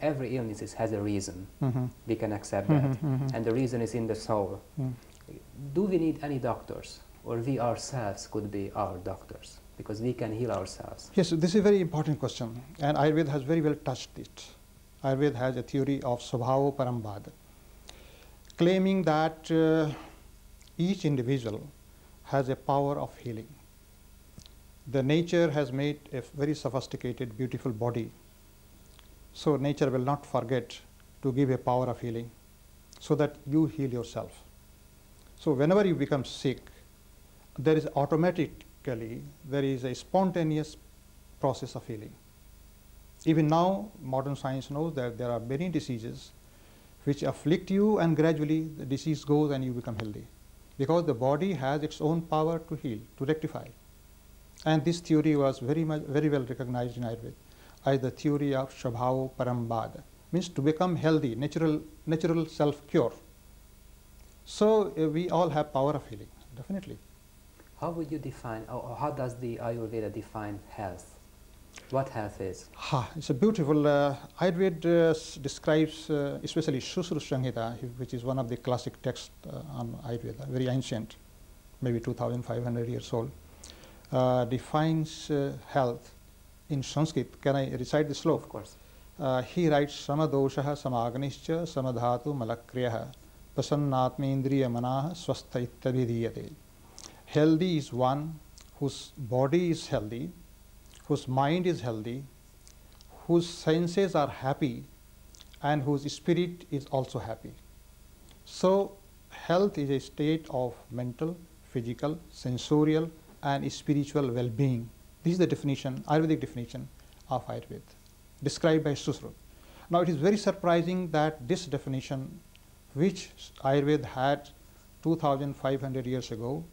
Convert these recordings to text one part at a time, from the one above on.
every illness has a reason. We can accept that. And the reason is in the soul. Do we need any doctors? Or we ourselves could be our doctors? Because we can heal ourselves. Yes, this is a very important question. And Ayurveda has very well touched it. Ayurveda has a theory of Svabhava Parambhad, claiming that each individual has a power of healing. The nature has made a very sophisticated, beautiful body. So nature will not forget to give a power of healing so that you heal yourself. So whenever you become sick, there is a spontaneous process of healing. Even now, modern science knows that there are many diseases which afflict you, and gradually the disease goes and you become healthy, because the body has its own power to heal, to rectify. And this theory was very well recognized in Ayurveda as the theory of Svabhava Parambhad, means to become healthy, natural self-cure. So we all have power of healing, definitely. How would you define, or how does the Ayurveda define health? What health is? It's a beautiful, Ayurveda describes, especially Shusruta Samhita, which is one of the classic texts on Ayurveda, very ancient, maybe 2,500 years old, defines health in Sanskrit. Can I recite the sloka? Of course. He writes, Samadoshaha samagnischa samadhatu malakriyaha pasannatmendriya manaha swastha ityabhidhiyate. Healthy is one whose body is healthy, whose mind is healthy, whose senses are happy, and whose spirit is also happy. So health is a state of mental, physical, sensorial, and spiritual well-being. This is the definition, Ayurvedic definition of Ayurveda, described by Susruta. Now it is very surprising that this definition, which Ayurveda had 2,500 years ago,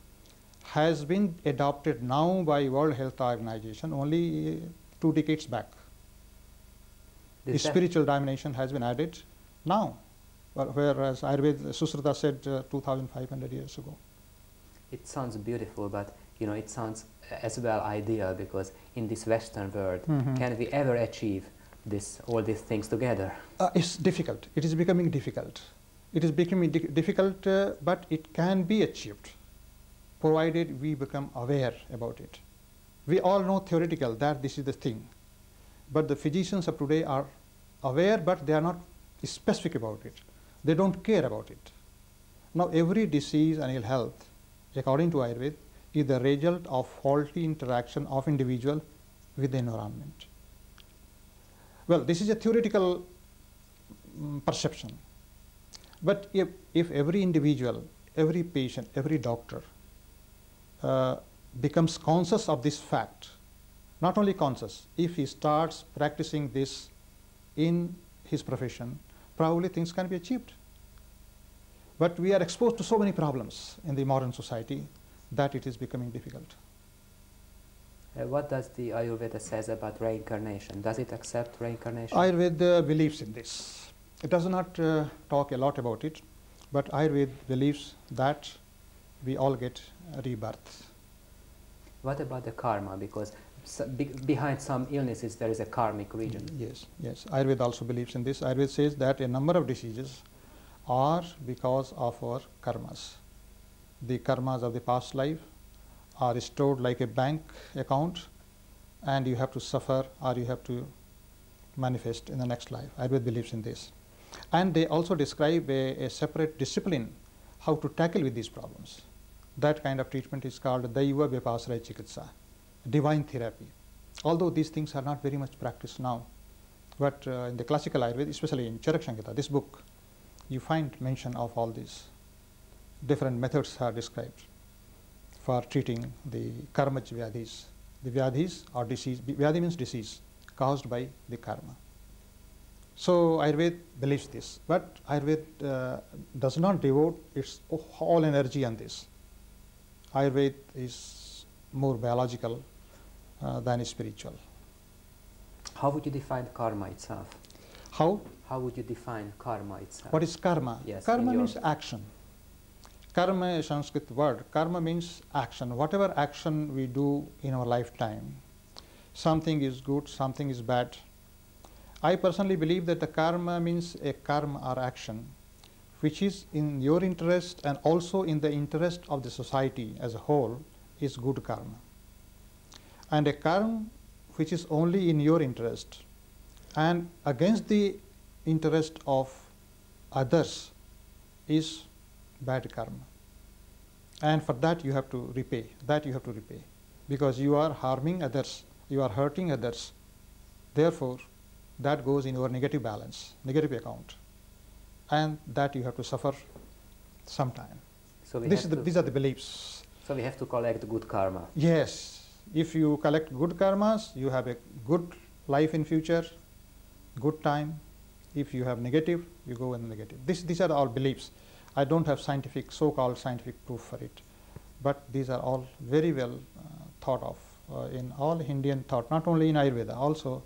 has been adopted now by World Health Organization only 2 decades back. The spiritual dimension has been added now, whereas Ayurveda, Susruta said 2,500 years ago. It sounds beautiful, but it sounds as well ideal, because in this Western world, can we ever achieve all these things together? It's difficult. It is becoming difficult. It is becoming difficult, but it can be achieved, provided we become aware about it. We all know theoretical that this is the thing, but the physicians of today are aware, but they are not specific about it. They don't care about it. Now every disease and ill health, according to Ayurveda, is the result of faulty interaction of individual with the environment. Well, this is a theoretical perception. But if every individual, every patient, every doctor becomes conscious of this fact, not only conscious, if he starts practicing this in his profession, probably things can be achieved. But we are exposed to so many problems in the modern society that it is becoming difficult. What does the Ayurveda says about reincarnation? Does it accept reincarnation? Ayurveda believes in this. It does not talk a lot about it, but Ayurveda believes that we all get rebirth. What about the karma? Because behind some illnesses there is a karmic region. Yes, yes. Ayurveda also believes in this. Ayurveda says that a number of diseases are because of our karmas. The karmas of the past life are stored like a bank account, and you have to suffer or you have to manifest in the next life. Ayurveda believes in this. And they also describe a separate discipline how to tackle with these problems. That kind of treatment is called Daiva Vyapasraya Chikitsa, divine therapy. Although these things are not very much practiced now, but in the classical Ayurveda, especially in Charak Samhita, this book, you find mention of all these different methods are described for treating the karmaj vyadhis. The vyadhis or disease, vyadhi means disease caused by the karma. So Ayurveda believes this, but Ayurveda does not devote its whole energy on this. Ayurveda is more biological than spiritual. How would you define karma itself? How? How would you define karma itself? What is karma? Yes, karma means action. Karma is a Sanskrit word. Karma means action. Whatever action we do in our lifetime, something is good, something is bad, I personally believe that the karma means a karma or action which is in your interest and also in the interest of the society as a whole is good karma. And a karma which is only in your interest and against the interest of others is bad karma. And for that you have to repay, because you are harming others, you are hurting others. Therefore, that goes in your negative balance, negative account, and that you have to suffer sometime. So these are the beliefs. So we have to collect good karma. Yes. If you collect good karmas, you have a good life in future, good time. If you have negative, you go in negative. These are all beliefs. I don't have scientific, so-called scientific proof for it. But these are all very well thought of in all Indian thought, not only in Ayurveda, also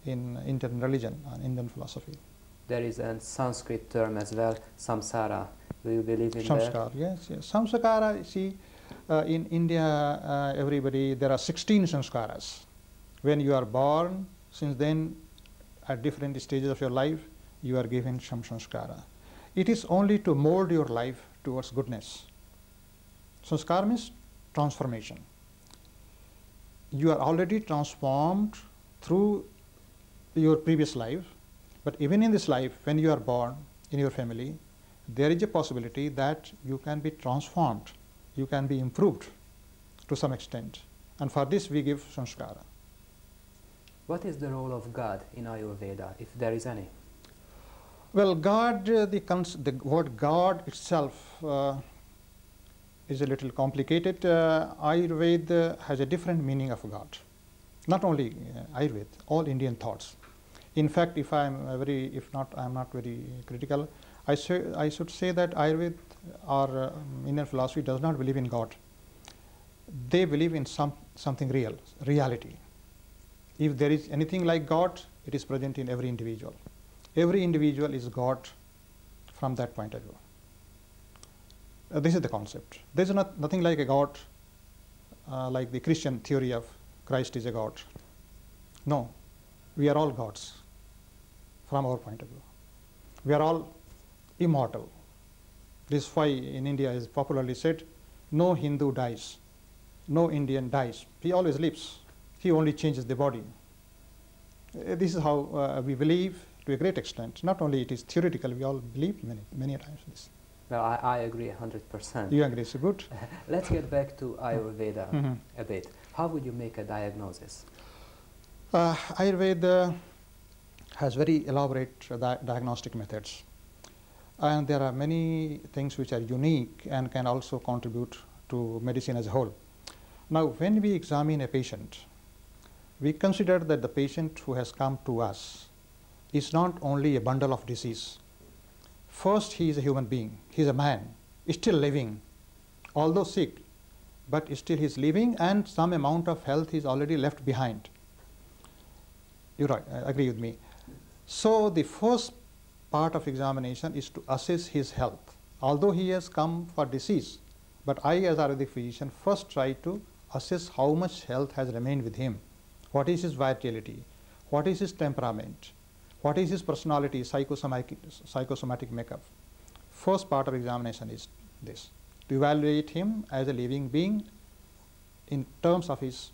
in Indian religion and Indian philosophy. There is a Sanskrit term as well, samsara. Do you believe in Samskara, that? yes. Samskara, see, in India, everybody, there are 16 samskaras. When you are born, since then, at different stages of your life, you are given some samskara. It is only to mold your life towards goodness. Samskara means transformation. You are already transformed through your previous life, but even in this life, when you are born in your family, there is a possibility that you can be transformed, you can be improved to some extent, and for this we give samskara. What is the role of God in Ayurveda, if there is any? Well, God, the word God itself is a little complicated. Ayurveda has a different meaning of God. Not only Ayurveda, all Indian thoughts. In fact, if I am not very critical, I should say that Ayurveda or Indian philosophy does not believe in God. They believe in something real, reality. If there is anything like God, it is present in every individual. Every individual is God from that point of view. This is the concept. There is nothing like a God, like the Christian theory of Christ is a God. No, we are all gods from our point of view. We are all immortal. This is why in India is popularly said, no Hindu dies, no Indian dies. He always lives. He only changes the body. This is how we believe to a great extent. Not only it is theoretical, we all believe many times this. Well, I agree 100%. You agree, so good. Let's get back to Ayurveda a bit. How would you make a diagnosis? Ayurveda has very elaborate diagnostic methods. And there are many things which are unique and can also contribute to medicine as a whole. Now, when we examine a patient, we consider that the patient who has come to us is not only a bundle of disease. First, he is a human being. He is a man, still living, although sick, but still he is living, and some amount of health is already left behind. You're right, agree with me. So the first part of examination is to assess his health. Although he has come for disease, but I as Ayurvedic physician first try to assess how much health has remained with him. What is his vitality? What is his temperament? What is his personality, psychosomatic makeup? First part of examination is this, to evaluate him as a living being in terms of his